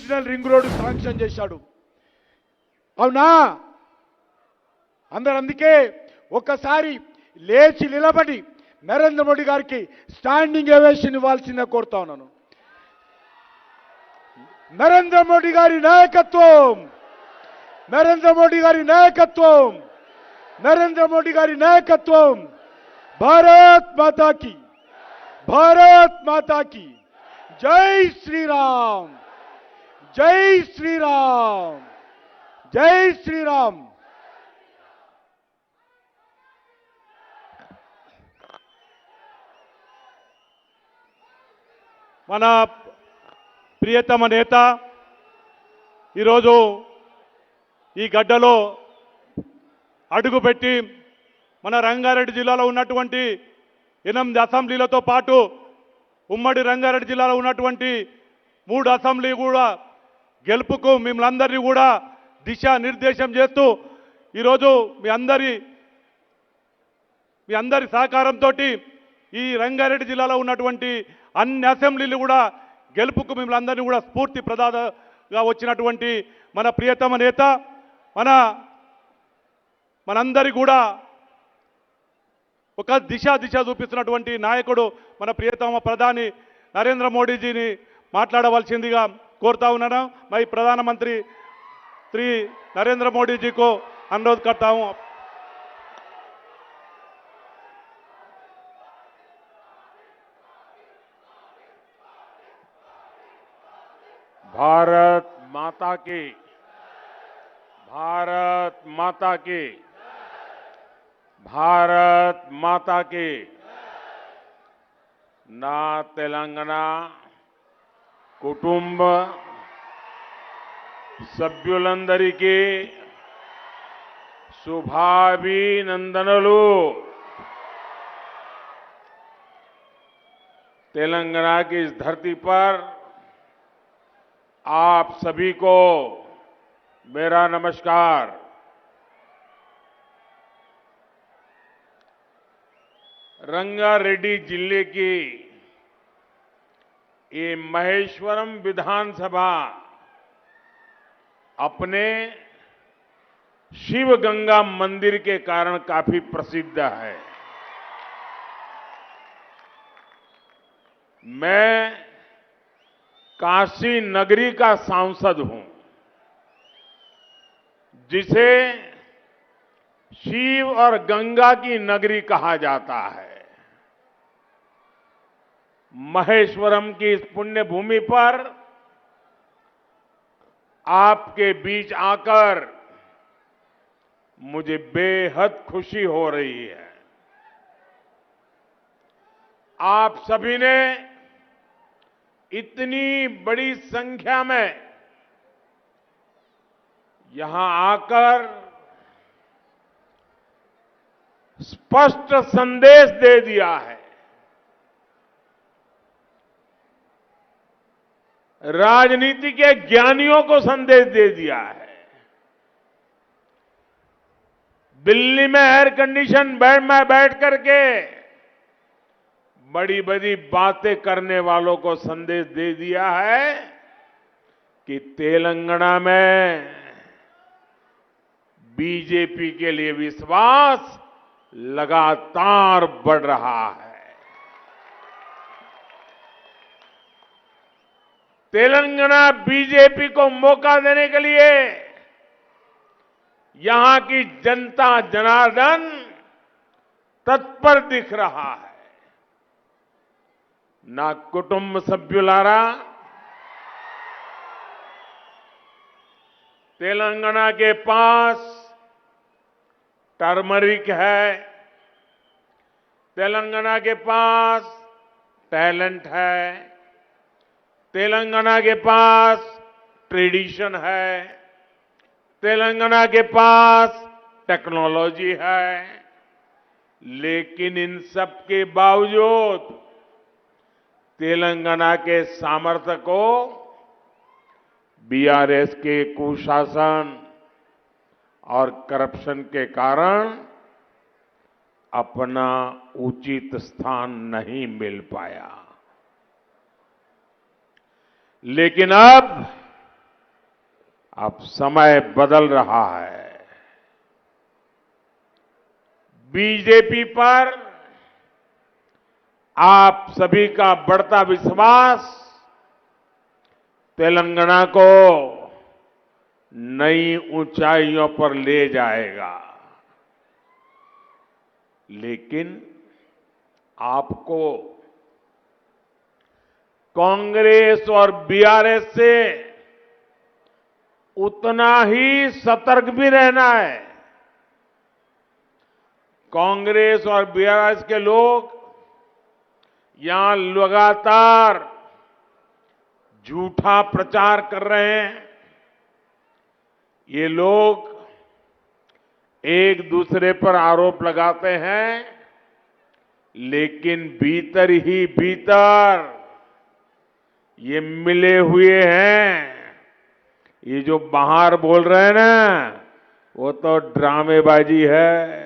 Regional ring road sanction చేశాడు. అవునా? అందుకే ఒకసారి లేచి నిలబడి నరేంద్ర మోడీ గారికి స్టాండింగ్ ఓవేషన్ ఇవ్వాల్సిందే కోరుతా ఉన్నాను. నరేంద్ర మోడీ గారి నాయకత్వం, నరేంద్ర మోడీ గారి నాయకత్వం, నరేంద్ర మోడీ గారి నాయకత్వం. భారత్ మాతా की, భారత్ మాతా की జై శ్రీరామ్, జై శ్రీరామ్, జై శ్రీరామ్. మన ప్రియతమ నేత ఈరోజు ఈ గడ్డలో అడుగుపెట్టి మన రంగారెడ్డి జిల్లాలో ఉన్నటువంటి 8 అసెంబ్లీలతో పాటు ఉమ్మడి రంగారెడ్డి జిల్లాలో ఉన్నటువంటి 3 అసెంబ్లీ కూడా గెలుపుకు మిమ్మల్ని కూడా దిశా నిర్దేశం చేస్తూ ఈరోజు మీ అందరి సహకారంతో ఈ రంగారెడ్డి జిల్లాలో ఉన్నటువంటి అన్ని అసెంబ్లీలు కూడా గెలుపుకు మిమ్మల్ని కూడా స్ఫూర్తి ప్రదాతగా వచ్చినటువంటి మన ప్రియతమ నేత, మనందరి కూడా ఒక దిశ చూపిస్తున్నటువంటి నాయకుడు మన ప్రియతమ ప్రధాని నరేంద్ర మోడీజీని మాట్లాడవలసిందిగా కోరుతా ఉన్నాను. मैं प्रधानमंत्री श्री नरेंद्र मोदी जी को अनुरोध करता हूं. भारत माता की, भारत माता की, भारत माता की. ना तेलंगाना कुटुंब సభ్యులందరికీ శుభాభినందనలు. तेलंगाना की इस धरती पर आप सभी को मेरा नमस्कार. रंगारेड्डी जिले की ये महेश्वरम विधानसभा अपने शिव गंगा मंदिर के कारण काफी प्रसिद्ध है. मैं काशी नगरी का सांसद हूं, जिसे शिव और गंगा की नगरी कहा जाता है. महेश्वरम की इस पुण्य भूमि पर आपके बीच आकर मुझे बेहद खुशी हो रही है. आप सभी ने इतनी बड़ी संख्या में यहां आकर स्पष्ट संदेश दे दिया है. राजनीति के ज्ञानियों को संदेश दे दिया है. दिल्ली में एयर कंडीशन बेड में बैठ करके बड़ी बड़ी बातें करने वालों को संदेश दे दिया है कि तेलंगाना में बीजेपी के लिए विश्वास लगातार बढ़ रहा है. तेलंगाना बीजेपी को मौका देने के लिए यहां की जनता जनार्दन तत्पर दिख रहा है. ना कुटुंब सभ्युलारा, तेलंगाना के पास टर्मरिक है, तेलंगाना के पास टैलेंट है, तेलंगाना के पास ट्रेडिशन है, तेलंगाना के पास टेक्नोलॉजी है. लेकिन इन सब के बावजूद तेलंगाना के सामर्थ्य को बीआरएस के कुशासन और करप्शन के कारण अपना उचित स्थान नहीं मिल पाया. लेकिन अब अब समय बदल रहा है। बीजेपी पर आप सभी का बढ़ता विश्वास तेलंगाना को नई ऊंचाइयों पर ले जाएगा। लेकिन आपको कांग्रेस और बीआरएस से उतना ही सतर्क भी रहना है। कांग्रेस और बीआरएस के लोग यहां लगातार झूठा प्रचार कर रहे हैं। ये लोग एक दूसरे पर आरोप लगाते हैं, लेकिन भीतर ही भीतर ये मिले हुए हैं। ये जो बाहर बोल रहे हैं ना, वो तो ड्रामेबाजी है।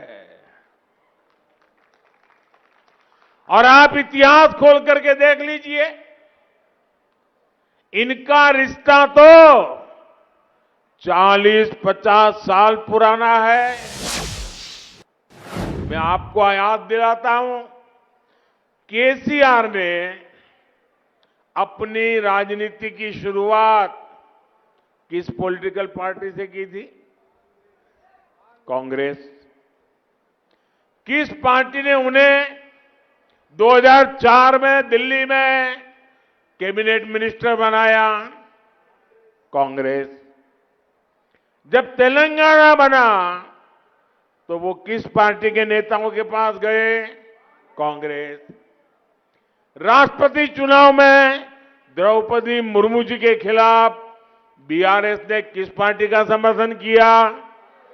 और आप इतिहास खोल करके देख लीजिए, इनका रिश्ता तो 40-50 साल पुराना है। मैं आपको याद दिलाता हूं, केसीआर ने अपनी राजनीति की शुरुआत किस पॉलिटिकल पार्टी से की थी? कांग्रेस। किस पार्टी ने उन्हें 2004 में दिल्ली में कैबिनेट मिनिस्टर बनाया? कांग्रेस। जब तेलंगाना बना तो वो किस पार्टी के नेताओं के पास गए? कांग्रेस। राष्ट्रपति चुनाव में द्रौपदी मुर्मू जी के खिलाफ बीआरएस ने किस पार्टी का समर्थन किया?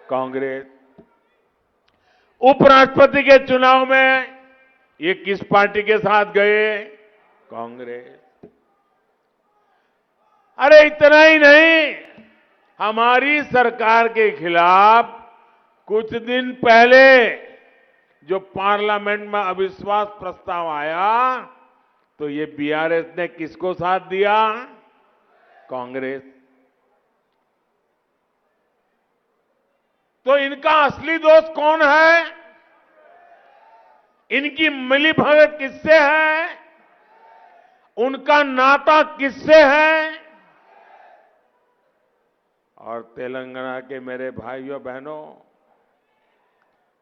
कांग्रेस। उपराष्ट्रपति के चुनाव में ये किस पार्टी के साथ गए? कांग्रेस। अरे इतना ही नहीं, हमारी सरकार के खिलाफ कुछ दिन पहले जो पार्लियामेंट में अविश्वास प्रस्ताव आया, तो ये बीआरएस ने किसको साथ दिया? कांग्रेस। तो इनका असली दोस्त कौन है? इनकी मिलीभगत किससे है? उनका नाता किससे है? और तेलंगाना के मेरे भाइयों बहनों,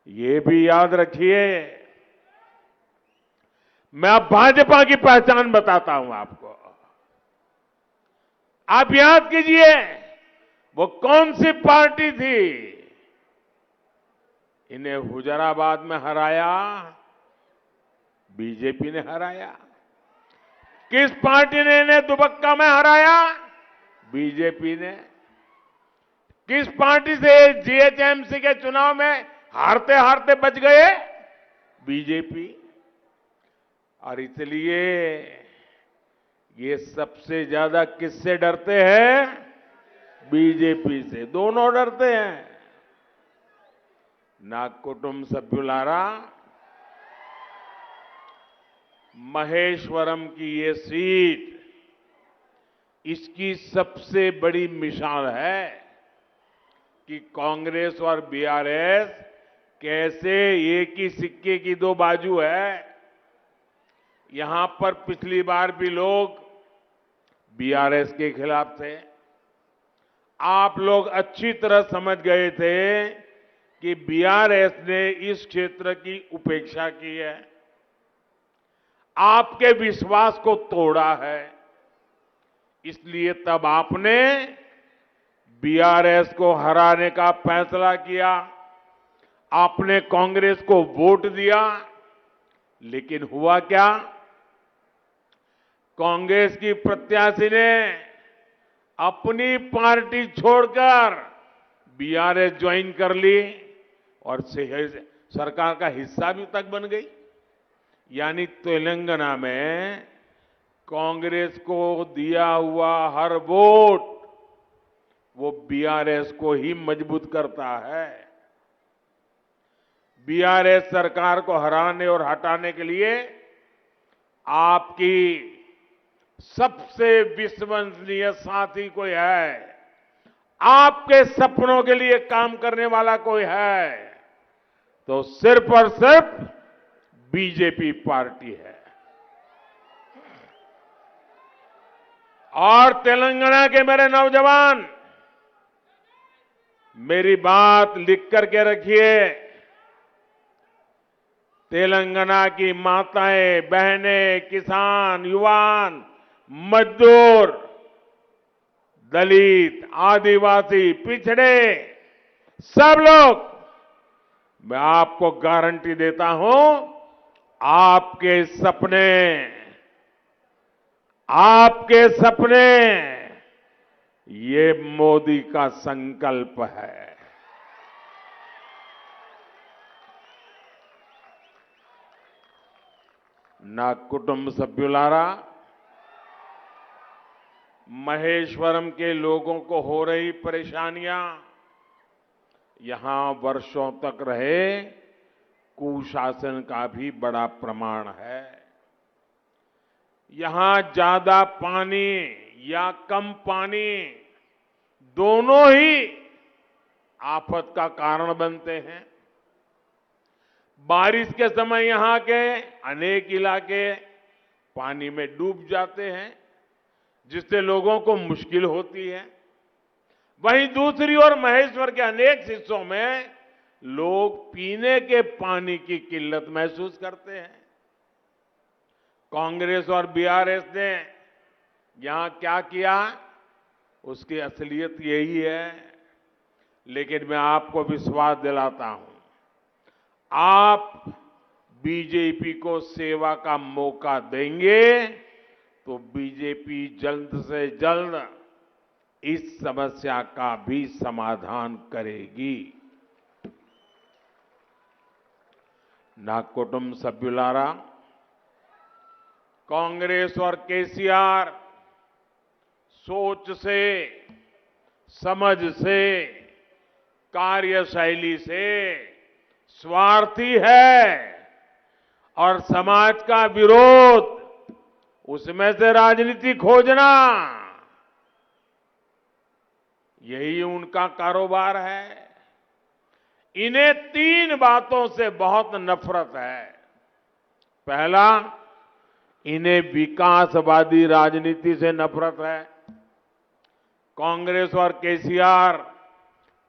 ये भी याद रखिए, मैं अब भाजपा की पहचान बताता हूं आपको। आप याद कीजिए, वो कौन सी पार्टी थी? इन्हें हुजराबाद में हराया बीजेपी ने हराया। किस पार्टी ने इन्हें दुबक्का में हराया? बीजेपी ने। किस पार्टी से जीएचएमसी के चुनाव में हारते हारते बच गए? बीजेपी। और इसलिए ये सबसे ज्यादा किससे डरते हैं? बीजेपी से। दोनों डरते हैं। ना कुटुंब सभ्युलारा, महेश्वरम की ये सीट इसकी सबसे बड़ी मिसाल है कि कांग्रेस और बीआरएस कैसे एक ही सिक्के की दो बाजू है। यहां पर पिछली बार भी लोग बीआरएस के खिलाफ थे। आप लोग अच्छी तरह समझ गए थे कि बीआरएस ने इस क्षेत्र की उपेक्षा की है, आपके विश्वास को तोड़ा है। इसलिए तब आपने बीआरएस को हराने का फैसला किया, आपने कांग्रेस को वोट दिया। लेकिन हुआ क्या? कांग्रेस की प्रत्याशी ने अपनी पार्टी छोड़कर बीआरएस ज्वाइन कर ली और सरकार का हिस्सा भी तक बन गई। यानी तेलंगाना में कांग्रेस को दिया हुआ हर वोट वो बीआरएस को ही मजबूत करता है। बीआरएस सरकार को हराने और हटाने के लिए आपकी सबसे विश्वसनीय साथी कोई है, आपके सपनों के लिए काम करने वाला कोई है तो सिर्फ और सिर्फ बीजेपी पार्टी है। और तेलंगाना के मेरे नौजवान, मेरी बात लिख करके रखिए। तेलंगाना की माताएं, बहनें, किसान, युवान, मजदूर, दलित, आदिवासी, पिछड़े, सब लोग, मैं आपको गारंटी देता हूं, आपके सपने ये मोदी का संकल्प है। నా कुटुंब सभ्युलारा, महेश्वरम के लोगों को हो रही परेशानियां यहां वर्षों तक रहे कुशासन का भी बड़ा प्रमाण है। यहां ज्यादा पानी या कम पानी दोनों ही आफत का कारण बनते हैं। बारिश के समय यहां के अनेक इलाके पानी में डूब जाते हैं, जिससे लोगों को मुश्किल होती है। वहीं दूसरी ओर महेश्वर के अनेक हिस्सों में लोग पीने के पानी की किल्लत महसूस करते हैं। कांग्रेस और बीआरएस ने यहां क्या किया, उसकी असलियत यही है। लेकिन मैं आपको विश्वास दिलाता हूं, आप बीजेपी को सेवा का मौका देंगे तो बीजेपी जल्द से जल्द इस समस्या का भी समाधान करेगी। ना कुटुंब सभ्युलारा, कांग्रेस और केसीआर सोच से, समझ से, कार्यशैली से स्वार्थी है और समाज का विरोध, उसमें से राजनीति खोजना, यही उनका कारोबार है। इन्हें तीन बातों से बहुत नफरत है। पहला, इन्हें विकासवादी राजनीति से नफरत है। कांग्रेस और केसीआर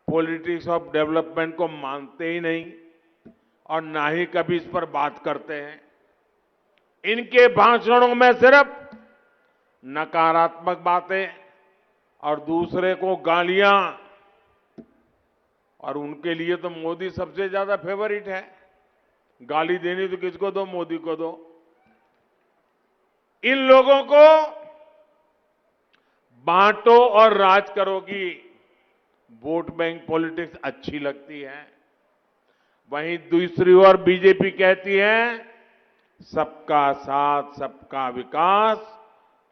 पॉलिटिक्स ऑफ डेवलपमेंट को मानते ही नहीं और ना ही कभी इस पर बात करते हैं। इनके भाषणों में सिर्फ नकारात्मक बातें और दूसरे को गालियां, और उनके लिए तो मोदी सबसे ज्यादा फेवरेट है। गाली देनी तो किसको दो, मोदी को दो। इन लोगों को बांटो और राज करो की वोट बैंक पॉलिटिक्स अच्छी लगती है। वहीं दूसरी ओर बीजेपी कहती है सबका साथ, सबका विकास,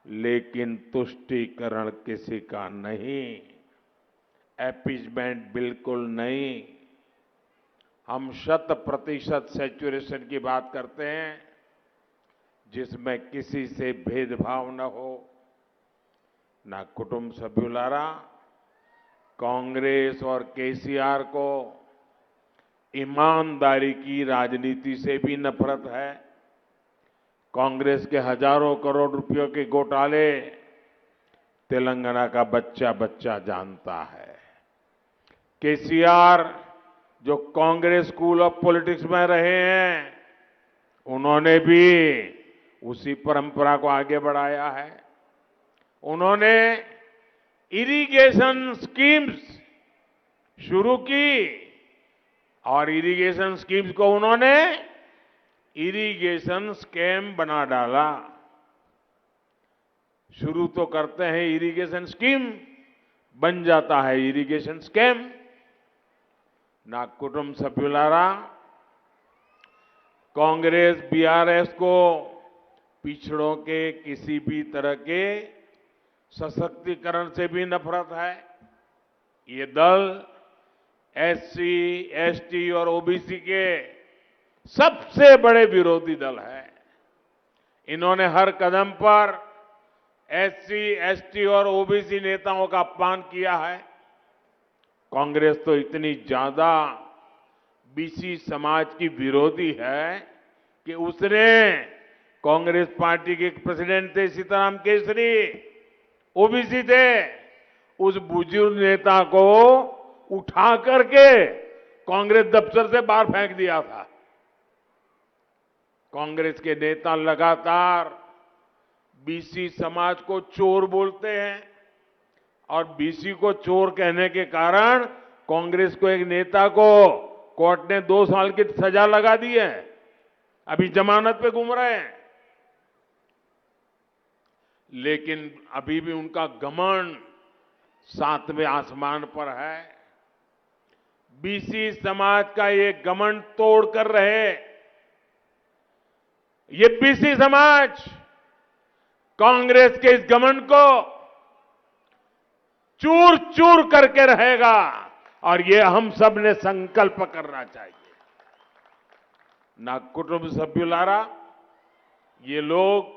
लेकिन तुष्टीकरण किसी का नहीं, अपीजमेंट बिल्कुल नहीं। हम 100% सैचुरेशन की बात करते हैं, जिसमें किसी से भेदभाव न हो। ना कुटुंब सभ्युलारा, कांग्रेस और केसीआर को ईमानदारी की राजनीति से भी नफरत है। कांग्रेस के हजारों करोड़ रुपयों के घोटाले तेलंगाना का बच्चा बच्चा जानता है। केसीआर जो कांग्रेस स्कूल ऑफ पॉलिटिक्स में रहे हैं, उन्होंने भी उसी परंपरा को आगे बढ़ाया है। उन्होंने इरिगेशन स्कीम्स शुरू की और इरिगेशन स्कीम्स को उन्होंने इरिगेशन स्कैम बना डाला। शुरू तो करते हैं इरिगेशन स्कीम, बन जाता है इरिगेशन स्कैम। ना कुटुंब सभ्युलारा, कांग्रेस बीआरएस को पिछड़ों के किसी भी तरह के सशक्तिकरण से भी नफरत है। ये दल एससी, एसटी और ओबीसी के सबसे बड़े विरोधी दल है। इन्होंने हर कदम पर एससी, एसटी और ओबीसी नेताओं का अपमान किया है। कांग्रेस तो इतनी ज्यादा बीसी समाज की विरोधी है कि उसने कांग्रेस पार्टी के प्रेसिडेंट थे सीताराम केसरी, ओबीसी थे, उस बुजुर्ग नेता को उठा करके कांग्रेस दफ्तर से बाहर फेंक दिया था। कांग्रेस के नेता लगातार बीसी समाज को चोर बोलते हैं और बीसी को चोर कहने के कारण कांग्रेस को एक नेता को कोर्ट ने 2 साल की सजा लगा दी है, अभी जमानत पे घूम रहे हैं। लेकिन अभी भी उनका घमंड 7वें आसमान पर है। बीसी समाज का ये घमंड तोड़ कर रहे, ये बीसी समाज कांग्रेस के इस घमंड को चूर चूर करके रहेगा और ये हम सब ने संकल्प करना चाहिए। ना कुटुंब सभ्युलारा, ये लोग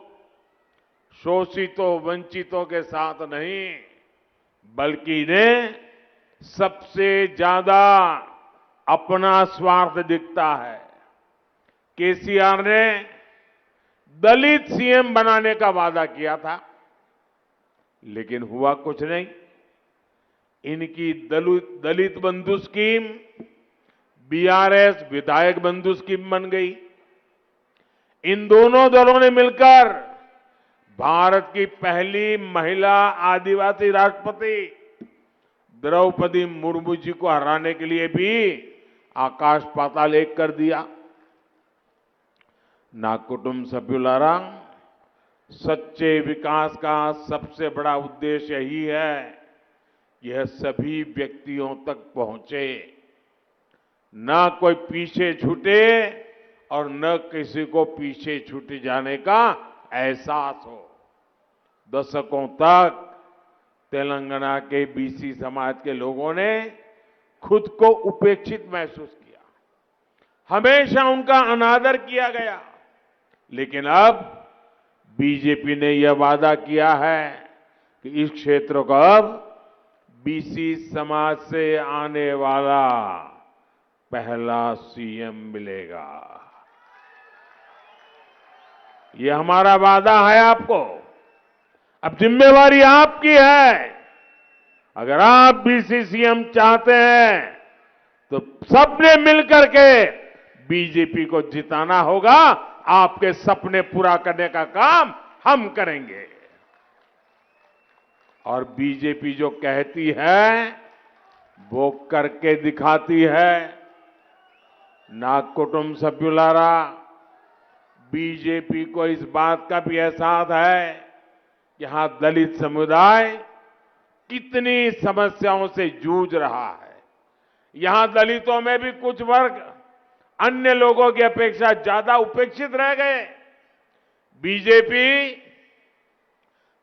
शोषितों वंचितों के साथ नहीं, बल्कि इन्हें सबसे ज्यादा अपना स्वार्थ दिखता है। केसीआर ने दलित सीएम बनाने का वादा किया था, लेकिन हुआ कुछ नहीं। इनकी दलित बंधु स्कीम बीआरएस विधायक बंधु स्कीम बन गई। इन दोनों दलों ने मिलकर भारत की पहली महिला आदिवासी राष्ट्रपति द्रौपदी मुर्मू जी को हराने के लिए भी आकाश पाताल एक कर दिया। ना कुटुंब सभ्युलारा, सच्चे विकास का सबसे बड़ा उद्देश्य यही है, यह सभी व्यक्तियों तक पहुंचे, ना कोई पीछे छूटे और न किसी को पीछे छूटे जाने का एहसास हो। दशकों तक तेलंगाना के बीसी समाज के लोगों ने खुद को उपेक्षित महसूस किया, हमेशा उनका अनादर किया गया। लेकिन अब बीजेपी ने यह वादा किया है कि इस क्षेत्र को अब बीसी समाज से आने वाला पहला सीएम मिलेगा। यह हमारा वादा है आपको। अब जिम्मेवारी आपकी है। अगर आप बीसी सीएम चाहते हैं तो सबने मिलकर के बीजेपी को जिताना होगा। आपके सपने पूरा करने का काम हम करेंगे। और बीजेपी जो कहती है वो करके दिखाती है। ना कुटुंब सभ्युलारा, बीजेपी को इस बात का भी एहसास है कि यहां दलित समुदाय कितनी समस्याओं से जूझ रहा है। यहां दलितों में भी कुछ वर्ग अन्य लोगों की अपेक्षा ज्यादा उपेक्षित रह गए। बीजेपी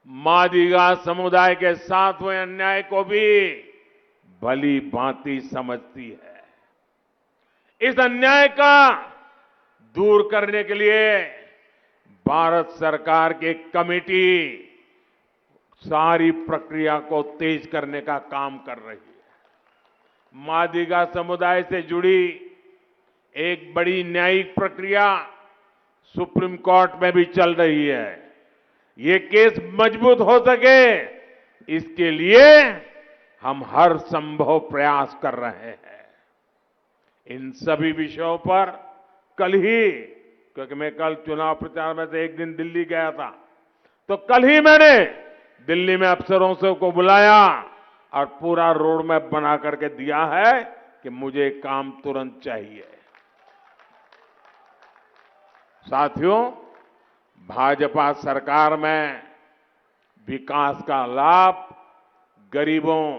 मादिगा समुदाय के साथ हुए अन्याय को भी भली भांति समझती है। इस अन्याय का दूर करने के लिए भारत सरकार की कमेटी सारी प्रक्रिया को तेज करने का काम कर रही है। मादिगा समुदाय से जुड़ी एक बड़ी न्यायिक प्रक्रिया सुप्रीम कोर्ट में भी चल रही है। ये केस मजबूत हो सके, इसके लिए हम हर संभव प्रयास कर रहे हैं। इन सभी विषयों पर कल ही, क्योंकि मैं कल चुनाव प्रचार में से एक दिन दिल्ली गया था, तो कल ही मैंने दिल्ली में अफसरों से को बुलाया और पूरा रोड मैप बना करके दिया है कि मुझे काम तुरंत चाहिए। साथियों, भाजपा सरकार में विकास का लाभ गरीबों,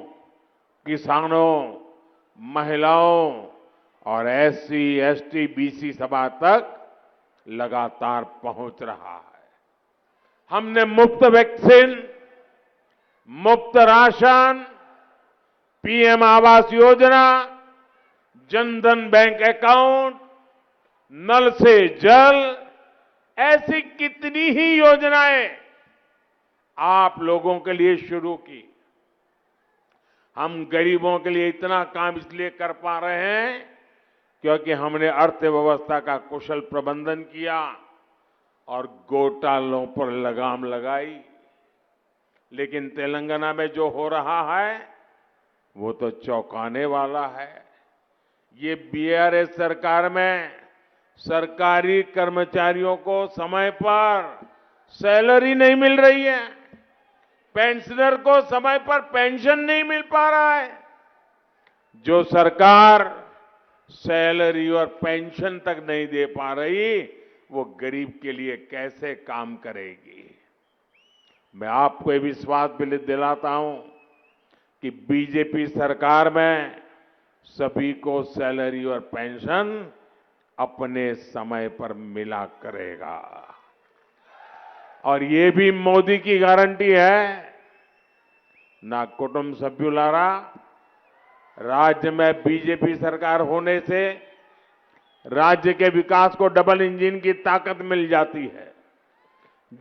किसानों, महिलाओं और एससी, एसटी, बीसी समाज तक लगातार पहुंच रहा है। हमने मुफ्त वैक्सीन, मुफ्त ration, PM Awas Yojana, Jan Dhan bank account, नल से जल, ऐसी कितनी ही योजनाएं आप लोगों के लिए शुरू की। हम गरीबों के लिए इतना काम इसलिए कर पा रहे हैं क्योंकि हमने अर्थव्यवस्था का कुशल प्रबंधन किया और घोटालों पर लगाम लगाई। लेकिन तेलंगाना में जो हो रहा है वो तो चौंकाने वाला है। ये बीआरएस सरकार में सरकारी कर्मचारियों को समय पर सैलरी नहीं मिल रही है, पेंशनर को समय पर पेंशन नहीं मिल पा रहा है। जो सरकार सैलरी और पेंशन तक नहीं दे पा रही, वो गरीब के लिए कैसे काम करेगी। मैं आपको ये विश्वास दिलाता हूं कि बीजेपी सरकार में सभी को सैलरी और पेंशन अपने समय पर मिला करेगा। और ये भी मोदी की गारंटी है। ना कुटुंब सभ्युलारा, राज्य में बीजेपी सरकार होने से राज्य के विकास को डबल इंजन की ताकत मिल जाती है।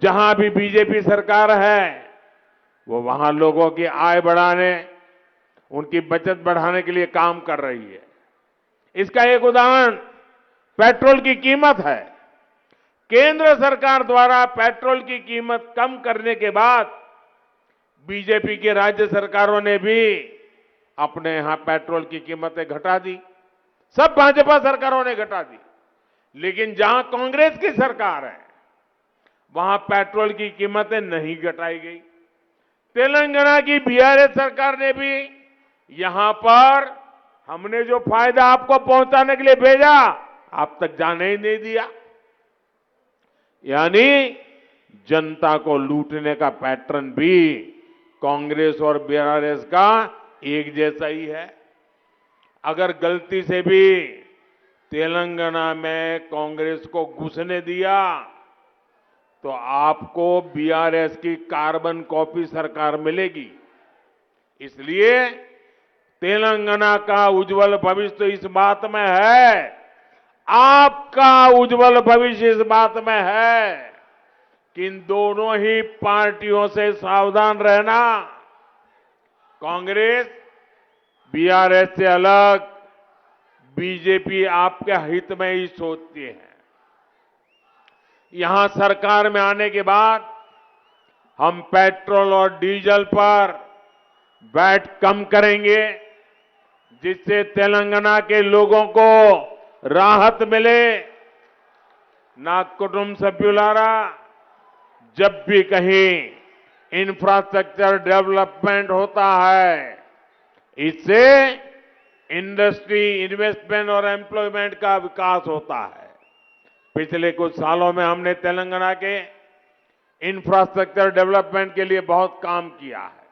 जहां भी बीजेपी सरकार है वो वहां लोगों की आय बढ़ाने, उनकी बचत बढ़ाने के लिए काम कर रही है। इसका एक उदाहरण पेट्रोल की कीमत है। केंद्र सरकार द्वारा पेट्रोल की कीमत कम करने के बाद बीजेपी की राज्य सरकारों ने भी अपने यहां पेट्रोल की कीमतें घटा दी। सब भाजपा सरकारों ने घटा दी। लेकिन जहां कांग्रेस की सरकार है वहां पेट्रोल की कीमतें नहीं घटाई गई। तेलंगाना की बीआरएस सरकार ने भी यहां पर हमने जो फायदा आपको पहुंचाने के लिए भेजा, आप तक जाने ही नहीं दिया। यानी जनता को लूटने का पैटर्न भी कांग्रेस और बीआरएस का एक जैसा ही है। अगर गलती से भी तेलंगाना में कांग्रेस को घुसने दिया तो आपको बीआरएस की कार्बन कॉपी सरकार मिलेगी। इसलिए तेलंगाना का उज्जवल भविष्य तो इस बात में है, आपका उज्जवल भविष्य इस बात में है कि इन दोनों ही पार्टियों से सावधान रहना। कांग्रेस बीआरएस से अलग बीजेपी आपके हित में ही सोचती है। यहां सरकार में आने के बाद हम पेट्रोल और डीजल पर वैट कम करेंगे, जिससे तेलंगाना के लोगों को राहत मिले। ना कुटुंब सभ्युलारा, जब भी कहीं इंफ्रास्ट्रक्चर डेवलपमेंट होता है, इससे इंडस्ट्री, इन्वेस्टमेंट और एम्प्लॉयमेंट का विकास होता है। पिछले कुछ सालों में हमने तेलंगाना के इंफ्रास्ट्रक्चर डेवलपमेंट के लिए बहुत काम किया है।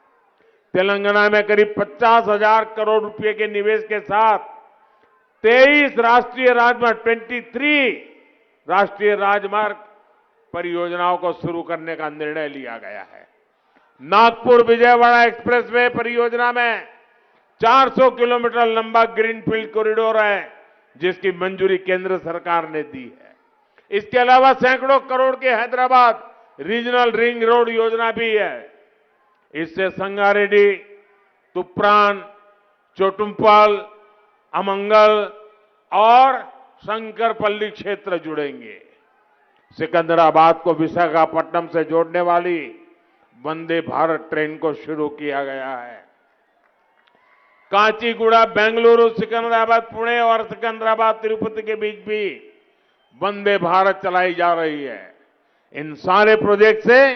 तेलंगाना में करीब 50,000 करोड़ रुपए के निवेश के साथ 23 राष्ट्रीय राजमार्ग, 23 राष्ट्रीय राजमार्ग परियोजनाओं को शुरू करने का निर्णय लिया गया है। नागपुर विजयवाड़ा एक्सप्रेसवे परियोजना में 400 किलोमीटर लंबा ग्रीनफील्ड कॉरिडोर है, जिसकी मंजूरी केंद्र सरकार ने दी है। इसके अलावा सैकड़ों करोड़ के हैदराबाद रीजनल रिंग रोड योजना भी है। इससे संगारेड्डी, तुप्रान, चोटुम्पल, अमंगल और शंकरपल्ली क्षेत्र जुड़ेंगे। सिकंदराबाद को विशाखापट्टनम से जोड़ने वाली वंदे भारत ट्रेन को शुरू किया गया है। काचीगुड़ा, बेंगलुरु, सिकंदराबाद, पुणे और सिकंदराबाद, तिरुपति के बीच भी वंदे भारत चलाई जा रही है। इन सारे प्रोजेक्ट से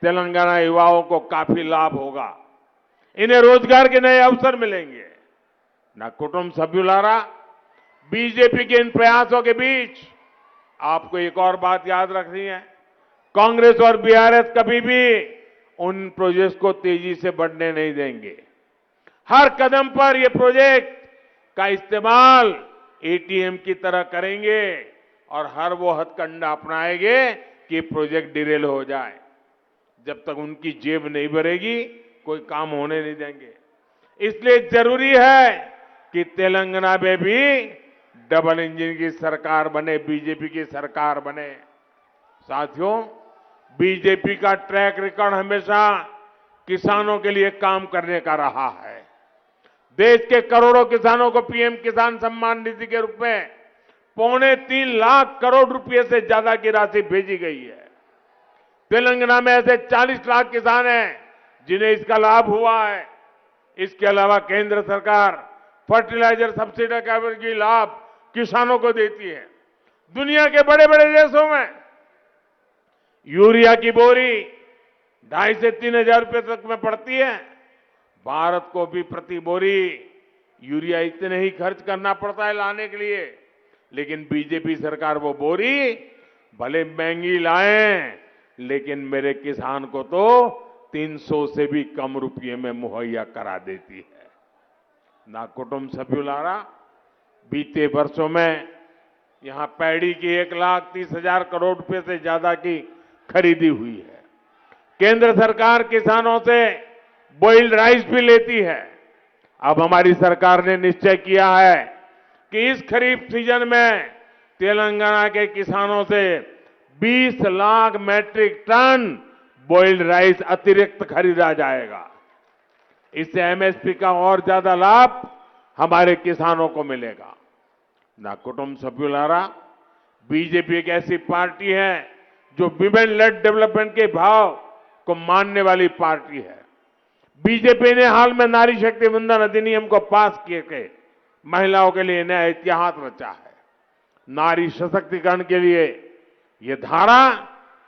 तेलंगाना युवाओं को काफी लाभ होगा। इन्हें रोजगार के नए अवसर मिलेंगे। ना कुटुंब सभ्युलारा, बीजेपी के इन प्रयासों के बीच आपको एक और बात याद रखनी है। कांग्रेस और बीआरएस कभी भी उन प्रोजेक्ट को तेजी से बढ़ने नहीं देंगे। हर कदम पर ये प्रोजेक्ट का इस्तेमाल एटीएम की तरह करेंगे और हर वो हथकंडा अपनाएंगे कि प्रोजेक्ट डिरेल हो जाए। जब तक उनकी जेब नहीं भरेगी, कोई काम होने नहीं देंगे। इसलिए जरूरी है कि तेलंगाना में भी डबल इंजन की सरकार बने, बीजेपी की सरकार बने। साथियों, बीजेपी का ट्रैक रिकॉर्ड हमेशा किसानों के लिए काम करने का रहा है। देश के करोड़ों किसानों को पीएम किसान सम्मान निधि के रूप में 3.25 लाख करोड़ रुपए से ज्यादा की राशि भेजी गई है। तेलंगाना में ऐसे 40 लाख किसान हैं जिन्हें इसका लाभ हुआ है। इसके अलावा केंद्र सरकार फर्टिलाइजर सब्सिडी का भी लाभ किसानों को देती है। दुनिया के बड़े बड़े देशों में यूरिया की बोरी 2,500 से 3,000 रुपए तक में पड़ती है। भारत को भी प्रति बोरी यूरिया इतने ही खर्च करना पड़ता है लाने के लिए, लेकिन बीजेपी सरकार वो बोरी भले महंगी लाए, लेकिन मेरे किसान को तो 300 से भी कम रुपये में मुहैया करा देती है। ना कुटुंब सभ्युलारा, बीते वर्षों में यहां पैडी की 1,30,000 करोड़ रुपए से ज्यादा की खरीदी हुई है। केंद्र सरकार किसानों से बॉइल्ड राइस भी लेती है। अब हमारी सरकार ने निश्चय किया है कि इस खरीफ सीजन में तेलंगाना के किसानों से 20 lakh metric ton boiled rice अतिरिक्त खरीदा जाएगा। इससे एमएसपी का और ज्यादा लाभ हमारे किसानों को मिलेगा। ना कुटुंब सभ्युलारा, बीजेपी एक ऐसी पार्टी है जो विमेन लेड डेवलपमेंट के भाव को मानने वाली पार्टी है। बीजेपी ने हाल में नारी शक्ति वंदन अधिनियम को पास किए के महिलाओं के लिए नया इतिहास रचा है। नारी सशक्तिकरण के लिए ये धारा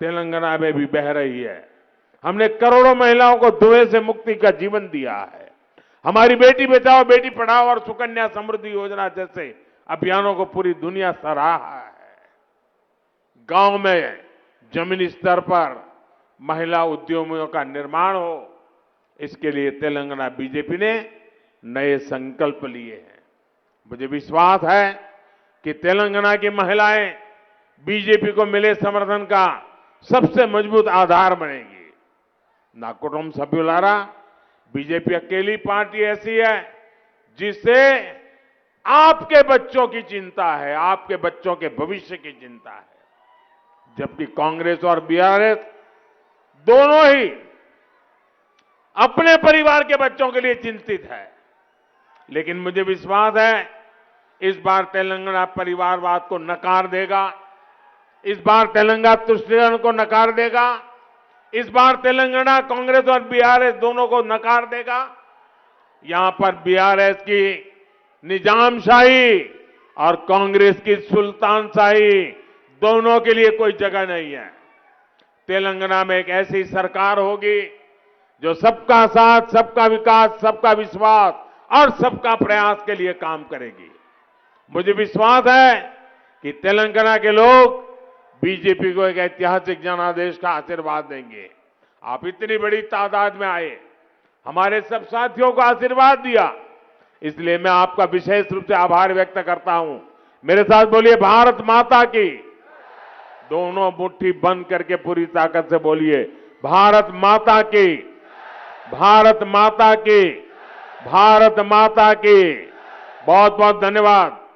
तेलंगाना में भी बह रही है। हमने करोड़ों महिलाओं को धुएं से मुक्ति का जीवन दिया है। हमारी बेटी बचाओ बेटी पढ़ाओ और सुकन्या समृद्धि योजना जैसे अभियानों को पूरी दुनिया सराहा है। गांव में जमीनी स्तर पर महिला उद्यमियों का निर्माण हो, इसके लिए तेलंगाना बीजेपी ने नए संकल्प लिए हैं। मुझे विश्वास है कि तेलंगाना की महिलाएं बीजेपी को मिले समर्थन का सबसे मजबूत आधार बनेगी। ना कुटुंब सभ्युलारा, बीजेपी अकेली पार्टी ऐसी है जिससे आपके बच्चों की चिंता है, आपके बच्चों के भविष्य की चिंता है। जबकि कांग्रेस और बीआरएस दोनों ही अपने परिवार के बच्चों के लिए चिंतित है। लेकिन मुझे विश्वास है इस बार तेलंगाना परिवारवाद को नकार देगा, इस बार तेलंगाना तुष्टिकरण को नकार देगा, इस बार तेलंगाना कांग्रेस और बीआरएस दोनों को नकार देगा। यहां पर बीआरएस की निजामशाही और कांग्रेस की सुल्तानशाही दोनों के लिए कोई जगह नहीं है। तेलंगाना में एक ऐसी सरकार होगी जो सबका साथ, सबका विकास, सबका विश्वास और सबका प्रयास के लिए काम करेगी। मुझे विश्वास है कि तेलंगाना के लोग बीजेपी को एक ऐतिहासिक जनादेश का आशीर्वाद देंगे। आप इतनी बड़ी तादाद में आए, हमारे सब साथियों को आशीर्वाद दिया, इसलिए मैं आपका विशेष रूप से आभार व्यक्त करता हूं। मेरे साथ बोलिए भारत माता की। दोनों मुट्ठी बंद करके पूरी ताकत से बोलिए भारत माता की, भारत माता की, भारत माता की। बहुत बहुत धन्यवाद।